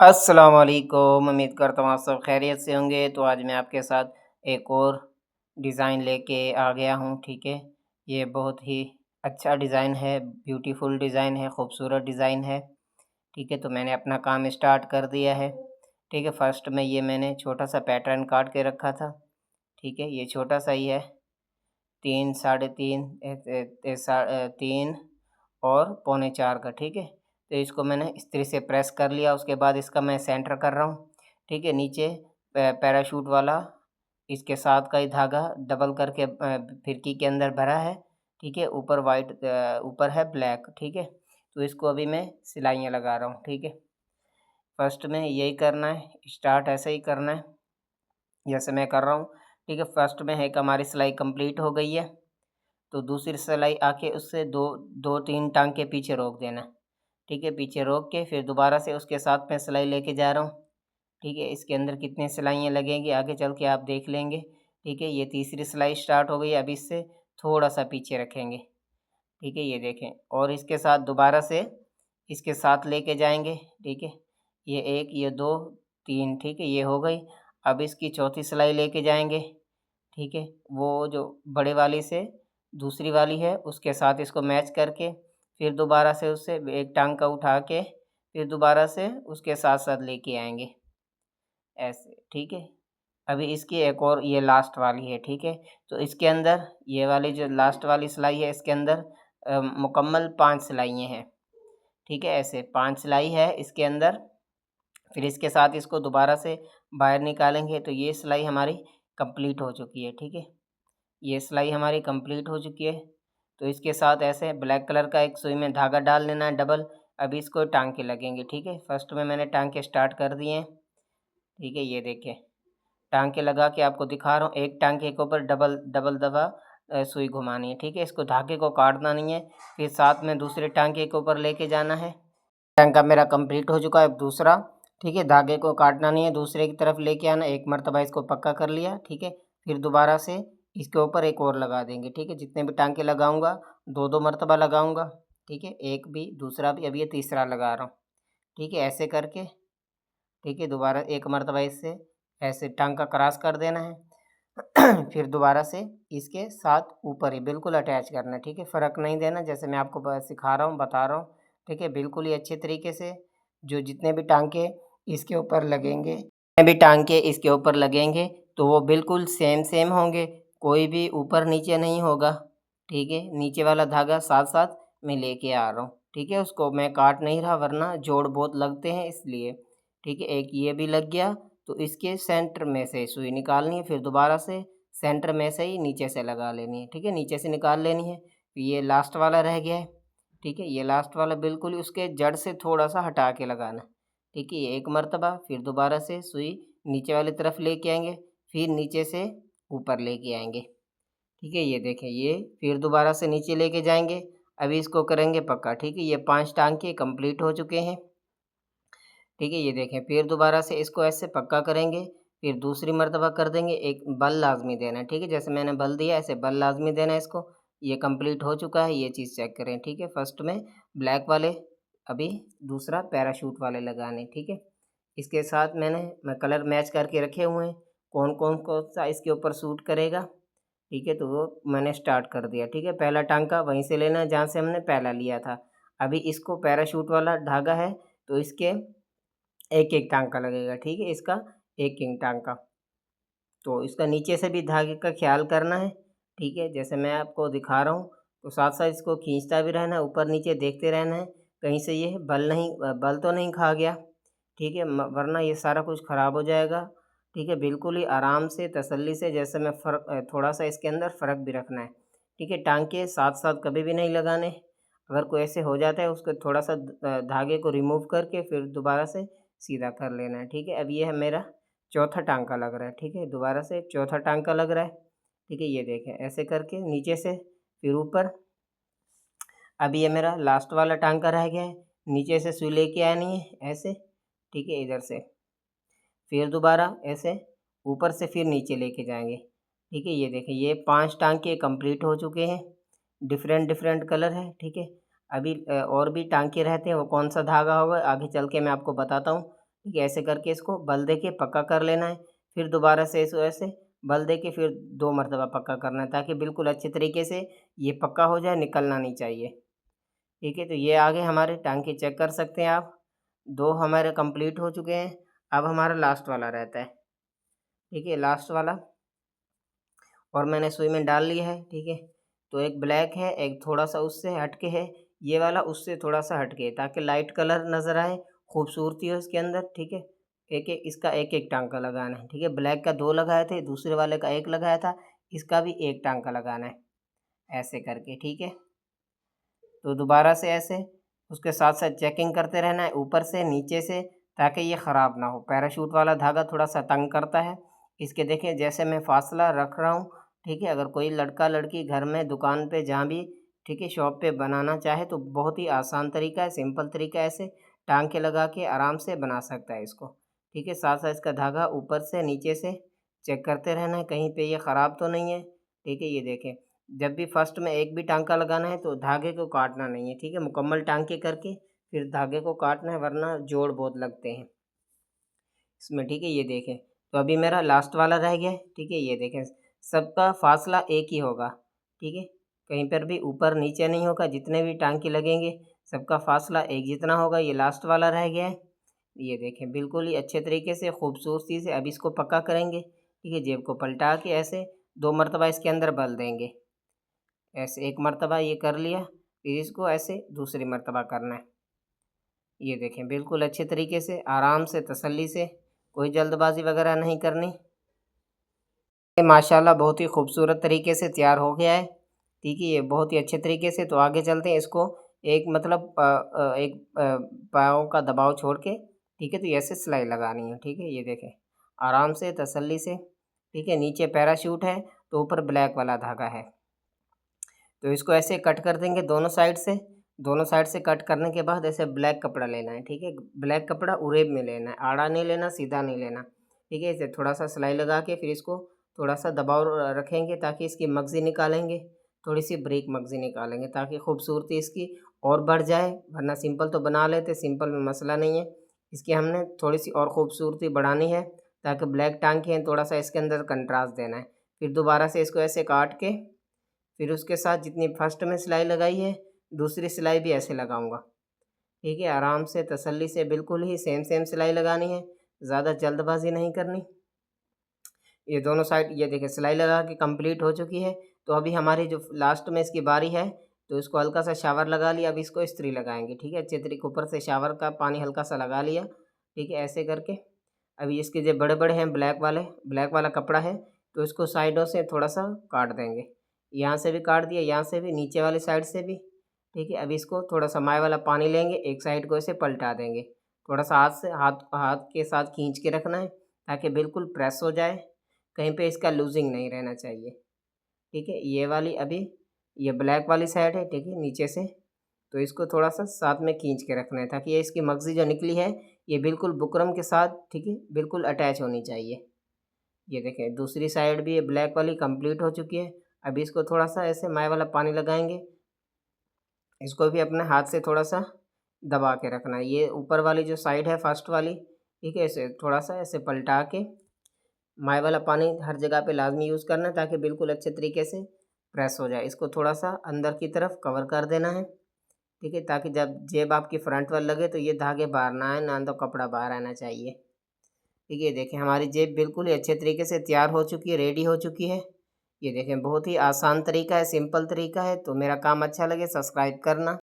अस्सलाम वालेकुम। उम्मीद करता हूँ आप सब खैरियत से होंगे। तो आज मैं आपके साथ एक और डिज़ाइन लेके आ गया हूँ, ठीक है। ये बहुत ही अच्छा डिज़ाइन है, ब्यूटीफुल डिज़ाइन है, खूबसूरत डिज़ाइन है, ठीक है। तो मैंने अपना काम स्टार्ट कर दिया है, ठीक है। फर्स्ट में ये मैंने छोटा-सा पैटर्न काट के रखा था, ठीक है। ये छोटा-सा ही है, 3 साढ़े 3 3 और पौने 4 का, ठीक है। तो इसको मैंने इस्त्री से प्रेस कर लिया, उसके बाद इसका मैं सेंटर कर रहा हूँ, ठीक है। नीचे पैराशूट वाला इसके साथ का ही धागा डबल करके फिरकी के अंदर भरा है, ठीक है। ऊपर ऊपर है ब्लैक, ठीक है। तो इसको अभी मैं सिलाइयाँ लगा रहा हूँ, ठीक है। फर्स्ट में यही करना है, स्टार्ट ऐसे ही करना है जैसे मैं कर रहा हूँ, ठीक है। फर्स्ट में एक हमारी सिलाई कंप्लीट हो गई है, तो दूसरी सिलाई आके उससे 2-3 टाँके पीछे रोक देना, ठीक है। पीछे रोक के फिर दोबारा से उसके साथ मैं सिलाई लेके जा रहा हूँ, ठीक है। इसके अंदर कितनी सिलाइयाँ लगेंगी आगे चल के आप देख लेंगे, ठीक है। ये तीसरी सिलाई स्टार्ट हो गई, अब इससे थोड़ा-सा पीछे रखेंगे, ठीक है। ये देखें और इसके साथ दोबारा से इसके साथ लेके जाएँगे, ठीक है। ये 1, ये 2, 3, ठीक है, ये हो गई। अब इसकी चौथी सिलाई लेके जाएँगे, ठीक है। वो जो बड़े वाली से दूसरी वाली है उसके साथ इसको मैच करके फिर दोबारा से उससे एक टाँग का उठा के फिर दोबारा से उसके साथ-साथ लेके आएँगे, ऐसे, ठीक है। अभी इसकी एक और ये लास्ट वाली है, ठीक है। तो इसके अंदर ये वाली जो लास्ट वाली सिलाई है इसके अंदर मुकम्मल 5 सिलाइयाँ हैं, ठीक है। ऐसे 5 सिलाई है इसके अंदर, फिर इसके साथ इसको दोबारा से बाहर निकालेंगे तो ये सिलाई हमारी कंप्लीट हो चुकी है, ठीक है। ये सिलाई हमारी कंप्लीट हो चुकी है। तो इसके साथ ऐसे ब्लैक कलर का एक सुई में धागा डाल लेना है डबल। अभी इसको टाँके लगेंगे, ठीक है। फर्स्ट में मैंने टाँके स्टार्ट कर दिए हैं, ठीक है। ये देखिए टाँके लगा के आपको दिखा रहा हूँ, एक टाँके के ऊपर डबल डबल दफ़ा सुई घुमानी है, ठीक है। इसको धागे को काटना नहीं है, फिर साथ में दूसरे टाँके के ऊपर लेके जाना है। टाँका मेरा कंप्लीट हो चुका है, अब दूसरा, ठीक है। धागे को काटना नहीं है, दूसरे की तरफ लेके आना, एक मरतबा इसको पक्का कर लिया, ठीक है। फिर दोबारा से इसके ऊपर एक और लगा देंगे, ठीक है। जितने भी टाँके लगाऊँगा 2-2 मरतबा लगाऊँगा, ठीक है। एक भी, दूसरा भी, अब ये तीसरा लगा रहा हूँ, ठीक है। ऐसे करके, ठीक है, दोबारा एक मरतबा इससे ऐसे टाँका क्रॉस कर देना है। फिर दोबारा से इसके साथ ऊपर ही बिल्कुल अटैच करना है, ठीक है। फ़र्क नहीं देना, जैसे मैं आपको सिखा रहा हूँ, बता रहा हूँ, ठीक है। बिल्कुल ही अच्छे तरीके से जो जितने भी टाँके इसके ऊपर लगेंगे, जितने भी टाँके इसके ऊपर लगेंगे तो वो बिल्कुल सेम होंगे, कोई भी ऊपर नीचे नहीं होगा, ठीक है। नीचे वाला धागा साथ-साथ मैं लेके आ रहा हूँ, ठीक है। उसको मैं काट नहीं रहा वरना जोड़ बहुत लगते हैं इसलिए, ठीक है। एक ये भी लग गया, तो इसके सेंटर में से सुई निकालनी है, फिर दोबारा से सेंटर में से ही नीचे से लगा लेनी है, ठीक है। नीचे से निकाल लेनी है। ये लास्ट वाला रह गया है, ठीक है। ये लास्ट वाला बिल्कुल ही उसके जड़ से थोड़ा-सा हटा के लगाना, ठीक है। ये एक मरतबा, फिर दोबारा से सुई नीचे वाली तरफ लेके आएँगे, फिर नीचे से ऊपर लेके आएँगे, ठीक है। ये देखें, ये फिर दोबारा से नीचे लेके जाएँगे। अभी इसको करेंगे पक्का, ठीक है। ये 5 टाँके कंप्लीट हो चुके हैं, ठीक है। ये देखें, फिर दोबारा से इसको ऐसे पक्का करेंगे, फिर दूसरी मर्तबा कर देंगे, एक बल लाज़मी देना है, ठीक है। जैसे मैंने बल दिया ऐसे बल लाज़मी देना है इसको। ये कंप्लीट हो चुका है, ये चीज़ चेक करें, ठीक है। फर्स्ट में ब्लैक वाले, अभी दूसरा पैराशूट वाले लगाने, ठीक है। इसके साथ मैं कलर मैच करके रखे हुए हैं, कौन सा इसके ऊपर सूट करेगा, ठीक है। तो वो मैंने स्टार्ट कर दिया, ठीक है। पहला टाँका वहीं से लेना है जहाँ से हमने पहला लिया था। अभी इसको पैराशूट वाला धागा है, तो इसके एक-एक टाँका लगेगा, ठीक है, इसका एक-एक टाँका। तो इसका नीचे से भी धागे का ख़्याल करना है, ठीक है, जैसे मैं आपको दिखा रहा हूँ, तो साथ-साथ इसको खींचता भी रहना है, ऊपर-नीचे देखते रहना है, कहीं से ये बल तो नहीं खा गया, ठीक है, वरना ये सारा कुछ ख़राब हो जाएगा, ठीक है। बिल्कुल ही आराम से, तसल्ली से, जैसे मैं थोड़ा-सा इसके अंदर फ़र्क भी रखना है, ठीक है। टाँके साथ-साथ कभी भी नहीं लगाने, अगर कोई ऐसे हो जाता है उसको थोड़ा-सा धागे को रिमूव करके फिर दोबारा से सीधा कर लेना है, ठीक है। अब ये है मेरा चौथा टाँका लग रहा है, ठीक है। दोबारा से चौथा टाँका लग रहा है, ठीक है। ये देखें ऐसे करके नीचे से फिर ऊपर, अब ये मेरा लास्ट वाला टाँका रह गया है, नीचे से सुई लेके आनी है ऐसे, ठीक है, इधर से। फिर दोबारा ऐसे ऊपर से फिर नीचे लेके जाएँगे, ठीक है। ये देखें ये 5 टाँके कंप्लीट हो चुके हैं, डिफ़रेंट कलर है, ठीक है। अभी और भी टाँके रहते हैं, वो कौन-सा धागा होगा आगे चल के मैं आपको बताता हूँ, ठीक है, ऐसे करके इसको बल दे के पक्का कर लेना है। फिर दोबारा से इसको ऐसे बल दे के फिर 2 मरतबा पक्का करना है, ताकि बिल्कुल अच्छे तरीके से ये पक्का हो जाए, निकलना नहीं चाहिए। ठीक है, तो ये आगे हमारे टांके चेक कर सकते हैं आप। 2 हमारे कंप्लीट हो चुके हैं। अब हमारा लास्ट वाला रहता है। ठीक है, लास्ट वाला और मैंने सुई में डाल लिया है। ठीक है, तो एक ब्लैक है, एक थोड़ा-सा उससे हट के है, ये वाला उससे थोड़ा-सा हट के है, ताकि लाइट कलर नज़र आए, खूबसूरती हो इसके अंदर। ठीक है, एक-एक इसका एक-एक टाँका लगाना है। ठीक है, ब्लैक का 2 लगाए थे, दूसरे वाले का 1 लगाया था, इसका भी 1 टाँका लगाना है, ऐसे करके। ठीक है, तो दोबारा से ऐसे उसके साथ-साथ चेकिंग करते रहना है, ऊपर से, नीचे से, ताकि ये ख़राब ना हो। पैराशूट वाला धागा थोड़ा-सा तंग करता है। इसके देखें जैसे मैं फासला रख रहा हूँ, ठीक है? अगर कोई लड़का-लड़की घर में, दुकान पे, जहाँ भी, ठीक है, शॉप पे बनाना चाहे तो बहुत ही आसान तरीका है, सिंपल तरीका है, ऐसे टाँग के लगा के आराम से बना सकता है इसको। ठीक है? साथ-साथ इसका धागा ऊपर से, नीचे से चेक करते रहना है, कहीं पे ये ख़राब तो नहीं है। ठीक है? ये देखें, जब भी फर्स्ट में एक भी टाँका लगाना है तो धागे को काटना नहीं है। ठीक है? मुकम्मल टाँके करके फिर धागे को काटना है, वरना जोड़ बहुत लगते हैं इसमें। ठीक है, ये देखें, तो अभी मेरा लास्ट वाला रह गया है। ठीक है, ये देखें, सबका फासला एक ही होगा। ठीक है, कहीं पर भी ऊपर नीचे नहीं होगा, जितने भी टांके लगेंगे सबका फासला एक जितना होगा। ये लास्ट वाला रह गया है। ये देखें, बिल्कुल ही अच्छे तरीके से, खूबसूरती से अब इसको पक्का करेंगे। ठीक है, जेब को पलटा के ऐसे 2 मरतबा इसके अंदर बल देंगे। ऐसे 1 मरतबा ये कर लिया, फिर इसको ऐसे दूसरी मरतबा करना है। ये देखें, बिल्कुल अच्छे तरीके से, आराम से, तसल्ली से, कोई जल्दबाज़ी वगैरह नहीं करनी। ये माशाल्लाह बहुत ही खूबसूरत तरीके से तैयार हो गया है। ठीक है, ये बहुत ही अच्छे तरीके से। तो आगे चलते हैं, इसको एक मतलब एक पाँव का दबाव छोड़ के, ठीक है, तो ऐसे सिलाई लगानी है। ठीक है, ये देखें, आराम से, तसल्ली से। ठीक है, नीचे पैराशूट है तो ऊपर ब्लैक वाला धागा है। तो इसको ऐसे कट कर देंगे दोनों साइड से। दोनों साइड से कट करने के बाद ऐसे ब्लैक कपड़ा लेना है। ठीक है, ब्लैक कपड़ा उरेब में लेना है, आड़ा नहीं लेना, सीधा नहीं लेना। ठीक है, इसे थोड़ा-सा सिलाई लगा के फिर इसको थोड़ा-सा दबाव रखेंगे, ताकि इसकी मगज़ी निकालेंगे, थोड़ी-सी बारीक मगज़ी निकालेंगे, ताकि खूबसूरती इसकी और बढ़ जाए। वरना सिंपल तो बना लेते, सिंपल में मसला नहीं है। इसकी हमने थोड़ी-सी और खूबसूरती बढ़ानी है, ताकि ब्लैक टाँके हैं, थोड़ा-सा इसके अंदर कंट्रास्ट देना है। फिर दोबारा से इसको ऐसे काट के फिर उसके साथ जितनी फर्स्ट में सिलाई लगाई है, दूसरी सिलाई भी ऐसे लगाऊंगा। ठीक है, आराम से, तसल्ली से, बिल्कुल ही सेम सेम सिलाई लगानी है, ज़्यादा जल्दबाजी नहीं करनी। ये दोनों साइड, ये देखिए, सिलाई लगा के कंप्लीट हो चुकी है। तो अभी हमारी जो लास्ट में इसकी बारी है, तो इसको हल्का सा शावर लगा लिया। अब इसको इस्त्री लगाएंगे। ठीक है, अच्छे तरीके ऊपर से शावर का पानी हल्का सा लगा लिया। ठीक है, ऐसे करके अभी इसके जो बड़े बड़े हैं ब्लैक वाला कपड़ा है, तो इसको साइडों से थोड़ा सा काट देंगे। यहाँ से भी काट दिया, यहाँ से भी, नीचे वाली साइड से भी। ठीक है, अभी इसको थोड़ा सा माय वाला पानी लेंगे, एक साइड को ऐसे पलटा देंगे। थोड़ा सा हाथ से, हाथ हाथ के साथ खींच के रखना है, ताकि बिल्कुल प्रेस हो जाए, कहीं पे इसका लूजिंग नहीं रहना चाहिए। ठीक है, ये वाली अभी, ये ब्लैक वाली साइड है। ठीक है, नीचे से, तो इसको थोड़ा सा साथ में खींच के रखना है, ताकि ये इसकी मगज़ी जो निकली है, ये बिल्कुल बुकरम के साथ, ठीक है, बिल्कुल अटैच होनी चाहिए। ये देखें, दूसरी साइड भी ये ब्लैक वाली कंप्लीट हो चुकी है। अभी इसको थोड़ा सा ऐसे माय वाला पानी लगाएंगे, इसको भी अपने हाथ से थोड़ा सा दबा के रखना है। ये ऊपर वाली जो साइड है, फर्स्ट वाली, ठीक है, इसे थोड़ा सा ऐसे पलटा के माय वाला पानी हर जगह पे लाजमी यूज़ करना है, ताकि बिल्कुल अच्छे तरीके से प्रेस हो जाए। इसको थोड़ा सा अंदर की तरफ कवर कर देना है। ठीक है, ताकि जब जेब आपकी फ्रंट वाली लगे तो ये धागे बाहर ना आए, ना तो कपड़ा बाहर आना चाहिए। ठीक है, देखें, हमारी जेब बिल्कुल ही अच्छे तरीके से तैयार हो चुकी है, रेडी हो चुकी है। ये देखें, बहुत ही आसान तरीका है, सिंपल तरीका है। तो मेरा काम अच्छा लगे सब्सक्राइब करना।